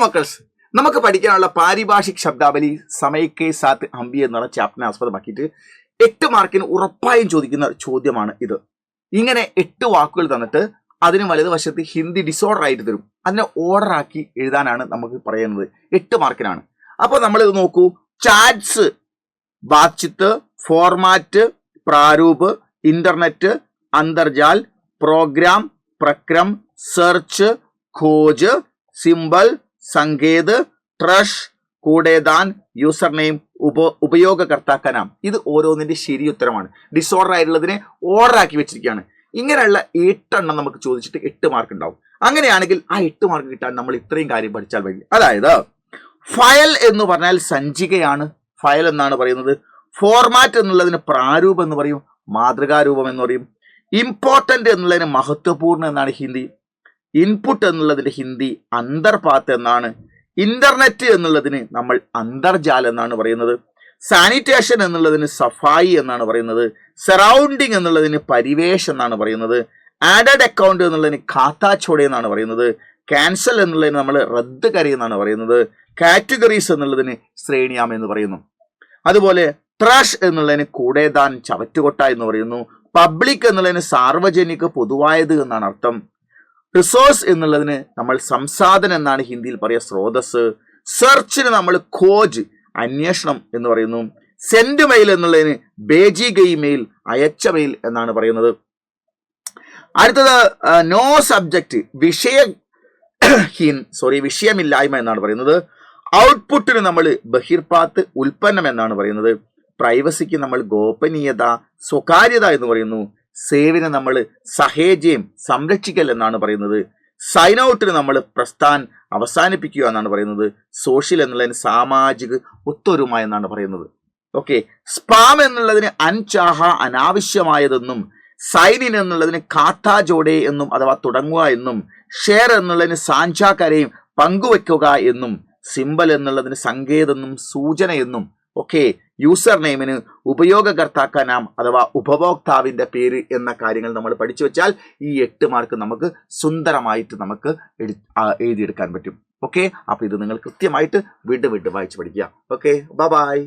മക്കൾസ്, നമുക്ക് പഠിക്കാനുള്ള പാരിഭാഷിക് ശബ്ദാവലി സമയക്കെ സാത്ത് ഹംബി എന്നുള്ള ചാപ്റ്ററിനെ ആസ്പദമാക്കിയിട്ട് 8 മാർക്കിന് ഉറപ്പായും ചോദിക്കുന്ന ചോദ്യമാണ് ഇത്. ഇങ്ങനെ 8 വാക്കുകൾ തന്നിട്ട് അതിന് വലതുവശത്ത് ഹിന്ദി ഡിസോർഡർ ആയിട്ട് തരും. അതിനെ ഓർഡർ ആക്കി എഴുതാനാണ് നമുക്ക് പറയുന്നത്. 8 മാർക്കിനാണ്. അപ്പോൾ നമ്മളിത് നോക്കൂ. ചാറ്റ്സ്, ബാത്ചിത്ത്, ഫോർമാറ്റ്, പ്രാരൂപ്, ഇന്റർനെറ്റ്, അന്തർജാൽ, പ്രോഗ്രാം, പ്രക്രം, സെർച്ച്, खोज, सिंबल, संकेत, ट्रश, കൂടേദാൻ, യൂസർ നെയിം, ഉപയോഗകർത്താ का नाम. ഇത് ഓരോന്നിന്റെ ശരി ഉത്തരമാണ്. ഡിസോർഡർ ആയിട്ടുള്ളതിനെ ഓർഡർ ആക്കി വെച്ചിരിക്കുകയാണ്. ഇങ്ങനെയുള്ള 8 എണ്ണം നമുക്ക് ചോദിച്ചിട്ട് 8 മാർക്ക് ഉണ്ടാവും. അങ്ങനെയാണെങ്കിൽ ആ 8 മാർക്ക് കിട്ടാൻ നമ്മൾ ഇത്രയും കാര്യം പഠിച്ചാൽ മതി. അതായത് ഫയൽ എന്ന് പറഞ്ഞാൽ സഞ്ചികയാണ്, ഫയൽ എന്നാണ് പറയുന്നത്. ഫോർമാറ്റ് എന്നുള്ളതിന് പ്രാരൂപം എന്ന് പറയും, മാതൃകാരൂപം എന്ന് പറയും. ഇമ്പോർട്ടന്റ് എന്നുള്ളതിന് മഹത്വപൂർണ്ണ എന്നാണ് ഹിന്ദി. ഇൻപുട്ട് എന്നുള്ളതിന്റെ ഹിന്ദി അന്തർപാത്ത് എന്നാണ്. ഇന്റർനെറ്റ് എന്നുള്ളതിന് നമ്മൾ അന്തർജാൽ എന്നാണ് പറയുന്നത്. സാനിറ്റേഷൻ എന്നുള്ളതിന് സഫായി എന്നാണ് പറയുന്നത്. സറൗണ്ടിങ് എന്നുള്ളതിന് പരിവേഷ് എന്നാണ് പറയുന്നത്. ആഡഡ് അക്കൗണ്ട് എന്നുള്ളതിന് ഖാത്താ ചോടെ എന്നാണ് പറയുന്നത്. ക്യാൻസൽ എന്നുള്ളതിന് നമ്മൾ റദ്ദ് കരി എന്നാണ് പറയുന്നത്. കാറ്റഗറീസ് എന്നുള്ളതിന് ശ്രേണിയാം എന്ന് പറയുന്നു. അതുപോലെ ട്രഷ് എന്നുള്ളതിന് കൂടേദാൻ ചവറ്റുകൊട്ട എന്ന് പറയുന്നു. പബ്ലിക് എന്നുള്ളതിന് സാർവജനിക പൊതുവായത് എന്നാണ് അർത്ഥം. റിസോഴ്സ് എന്നുള്ളതിന് നമ്മൾ സംസാധനം എന്നാണ് ഹിന്ദിയിൽ പറയുക, സ്രോതസ്. സെർച്ചിന് നമ്മൾ ഖോജ്, അന്വേഷണം എന്ന് പറയുന്നു. സെൻഡ് മെയിൽ എന്നുള്ളതിന് ബേജി ഗൈ മെയിൽ, അയച്ച മെയിൽ എന്നാണ് പറയുന്നത്. അടുത്തത് നോ സബ്ജക്റ്റ്, വിഷയമില്ലായ്മ എന്നാണ് പറയുന്നത്. ഔട്ട്പുട്ടിന് നമ്മൾ ബഹിർപാത്ത്, ഉൽപ്പന്നം എന്നാണ് പറയുന്നത്. പ്രൈവസിക്ക് നമ്മൾ ഗോപനീയത, സ്വകാര്യത എന്ന് പറയുന്നു. സേവിന് നമ്മൾ സഹേജയം, സംരക്ഷിക്കൽ എന്നാണ് പറയുന്നത്. സൈൻ ഔട്ടിന് നമ്മൾ പ്രസ്ഥാൻ, അവസാനിപ്പിക്കുക എന്നാണ് പറയുന്നത്. സോഷ്യൽ എന്നുള്ളതിന് സാമാജിക ഒത്തൊരുമ എന്നാണ് പറയുന്നത്. ഓക്കെ. സ്പാം എന്നുള്ളതിന് അൻചാഹ, അനാവശ്യമായതെന്നും. സൈൻ ഇൻ എന്നുള്ളതിന് കാത്താ ജോഡെ എന്നും അഥവാ തുടങ്ങുക എന്നും. ഷെയർ എന്നുള്ളതിന് സാഞ്ചാക്കരെയും പങ്കുവെക്കുക എന്നും. സിമ്പൽ എന്നുള്ളതിന് സങ്കേതെന്നും സൂചന എന്നും. ഓക്കെ. യൂസർ നെയിമിന് ഉപയോഗകർത്താക്ക നാം അഥവാ ഉപഭോക്താവിന്റെ പേര് എന്ന കാര്യങ്ങൾ നമ്മൾ പഠിച്ചു വെച്ചാൽ ഈ 8 മാർക്ക് നമുക്ക് സുന്ദരമായിട്ട് നമുക്ക് എഴുതിയെടുക്കാൻ പറ്റും. ഓക്കെ. അപ്പൊ ഇത് നിങ്ങൾ കൃത്യമായിട്ട് വീണ്ടും വായിച്ച് പഠിക്കുക. ഓക്കെ. ബൈ.